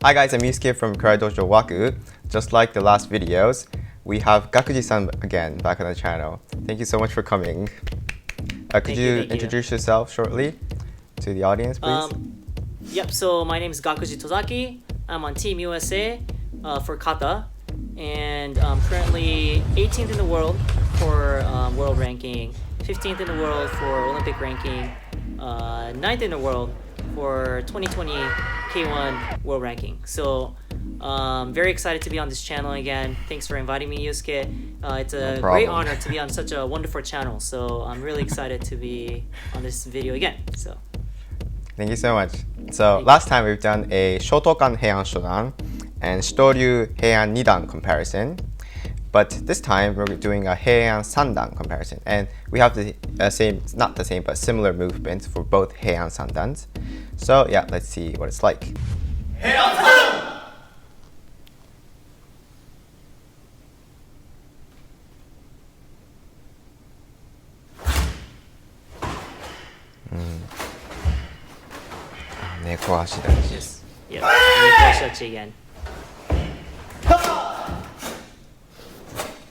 Hi guys, I'm Yusuke from ynkaratedojo waKu. Just like the last videos, we have Gakuji-san again back on the channel. Thank you so much for coming. Could you introduce yourself shortly to the audience, please? Yep, so my name is Gakuji Tozaki. I'm on Team USA for Kata, and I'm currently 18th in the world for world ranking, 15th in the world for Olympic ranking, 9th in the world for 2020 K1 world ranking. So very excited to be on this channel again. Thanks for inviting me, Yusuke. It's a great honor to be on such a wonderful channel. So I'm really excited to be on this video again. So thank you so much. So last time we've done a Shotokan Heian Sandan and Shito Ryu Heian Nidan comparison. But this time we're doing a Heian Sandan comparison, and we have the same, not the same, but similar movements for both Heian Sandans. So yeah, let's see what it's like. Heian Sandan! yes, yeah, again.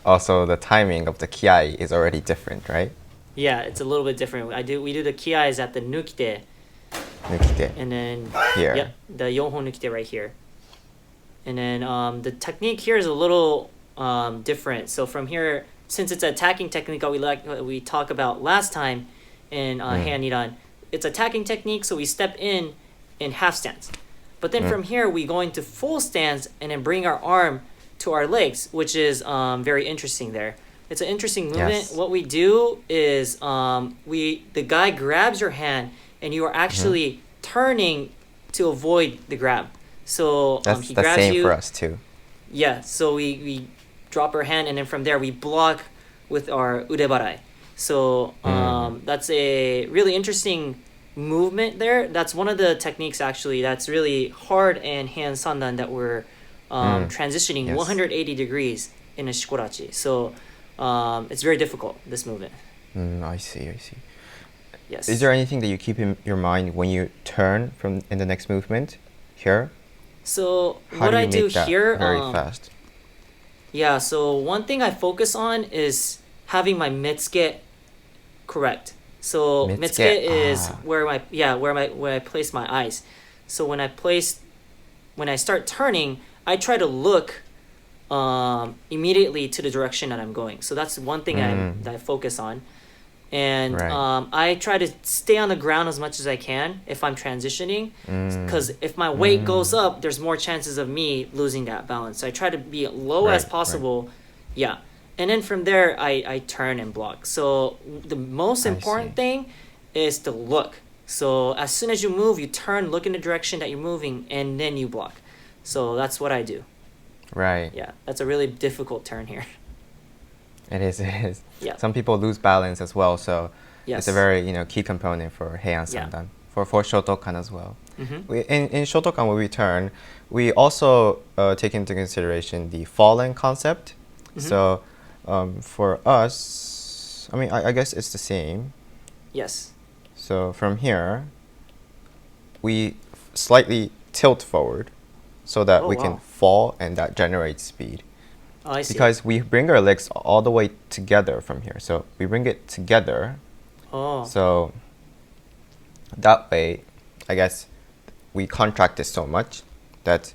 Also, the timing of the kiai is already different, right? Yeah, it's a little bit different. We do the kiais at the nukite. And then here. Yeah, the yonhon nukite right here. And then the technique here is a little different. So from here, since it's an attacking technique that we talked about last time in Heian Nidan, it's attacking technique, so we step in half stance. But then from here, we go into full stance and then bring our arm to our legs, which is very interesting there. It's an interesting movement. Yes. What we do is the guy grabs your hand and you are actually turning to avoid the grab. So that's he the grabs same you. For us too. Yeah, so we drop our hand and then from there we block with our udebarai. So that's a really interesting movement there. That's one of the techniques actually that's really hard in Heian Sandan that we're transitioning 180 degrees in a shikorachi. So it's very difficult, this movement. I see. Yes. Is there anything that you keep in your mind when you turn in the next movement here? So How what do you I do make that here very fast? Yeah, so one thing I focus on is having my Metsuke correct. So Metsuke is where I place my eyes. So when I start turning, I try to look immediately to the direction that I'm going. So that's one thing that I focus on. And I try to stay on the ground as much as I can if I'm transitioning, because if my weight goes up, there's more chances of me losing that balance. So I try to be low as possible. Yeah. And then from there, I turn and block. So the most important thing is to look. So as soon as you move, you turn, look in the direction that you're moving, and then you block. So that's what I do. Right. Yeah, that's a really difficult turn here. It is. Yeah. Some people lose balance as well, so Yes. it's a very key component for Heian Sandan, for Shotokan as well. In Shotokan, when we turn, we also take into consideration the fallen concept. So for us, I mean, I guess it's the same. Yes. So from here, we slightly tilt forward so that we can fall, and that generates speed. Oh, I see. Because we bring our legs all the way together from here. So we bring it together. Oh. So that way, I guess, we contract it so much that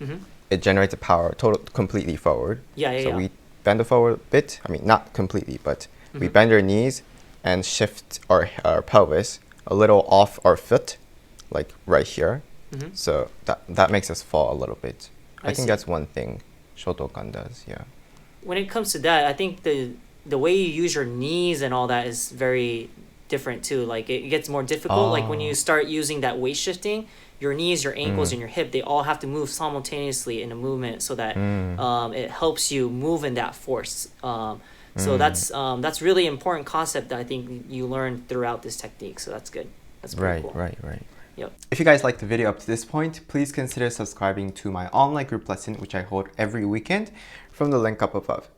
it generates the power completely forward. So we bend the forward bit. I mean, not completely, but we bend our knees and shift our pelvis a little off our foot, like right here. So that makes us fall a little bit. I think that's one thing Shotokan does, yeah. When it comes to that, I think the way you use your knees and all that is very different too. Like it gets more difficult. Like when you start using that weight shifting, your knees, your ankles, and your hip, they all have to move simultaneously in a movement so that it helps you move in that force. So that's really important concept that I think you learn throughout this technique. So that's good. That's pretty cool. Right. Yep. If you guys liked the video up to this point, please consider subscribing to my online group lesson, which I hold every weekend, from the link up above.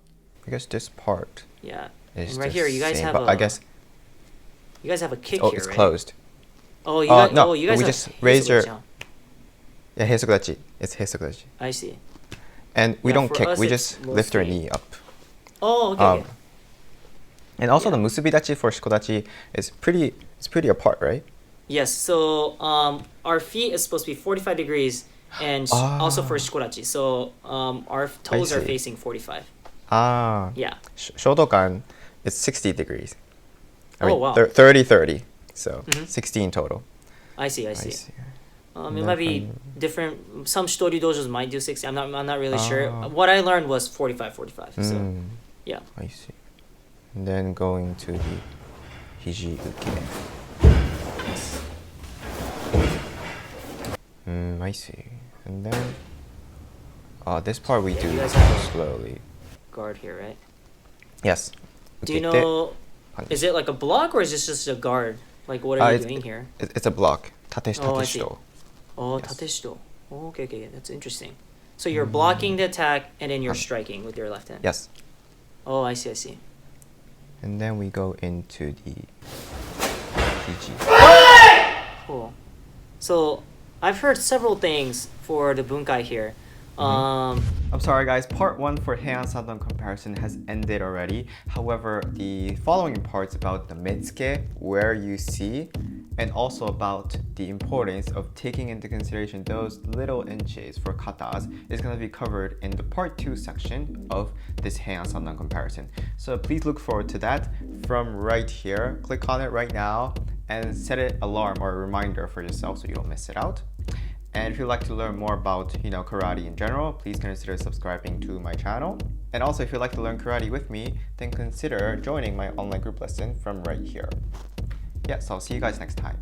I guess this part is right here, you guys have I guess you guys have a kick here, right? it's closed. Oh, you guys we just raise your Yeah, heisokudachi. It's heisokudachi. I see. And we don't for kick. us, We it's just lift our mostly- knee up. Oh, okay. Okay. And also Yeah. the musubidachi for shikodachi is pretty. It's pretty apart, right? Yes. So our feet is supposed to be 45 degrees, and also for shikodachi. So our toes are see. facing 45. Ah. Yeah. Shotokan is 60 degrees. I mean, wow. 30. So 60 in total. I see. I see. It might be different. Some Shito Ryu dojos might do 60. I'm not really sure. What I learned was 45. So yeah. I see. And then going to the hiji uke. I see. And then this part we do you guys have a- slowly. Guard here, right? Yes. Do you Ukete, know? punch. Is it like a block or is this just a guard? Like what are you doing here? It's a block. Tate Oh, I see. shito. Oh, Yes. tateshito. Oh, okay, that's interesting. So you're blocking the attack and then you're striking with your left hand. Yes. Oh, I see. And then we go into the hiji. Cool. So I've heard several things for the bunkai here. I'm sorry guys, part 1 for Heian Sandan comparison has ended already. However, the following parts about the Metsuke, where you see, and also about the importance of taking into consideration those little inches for katas is going to be covered in the part 2 section of this Heian Sandan comparison. So please look forward to that from right here. Click on it right now and set an alarm or a reminder for yourself so you don't miss it out. And if you'd like to learn more about, karate in general, please consider subscribing to my channel. And also, if you'd like to learn karate with me, then consider joining my online group lesson from right here. Yeah, so I'll see you guys next time.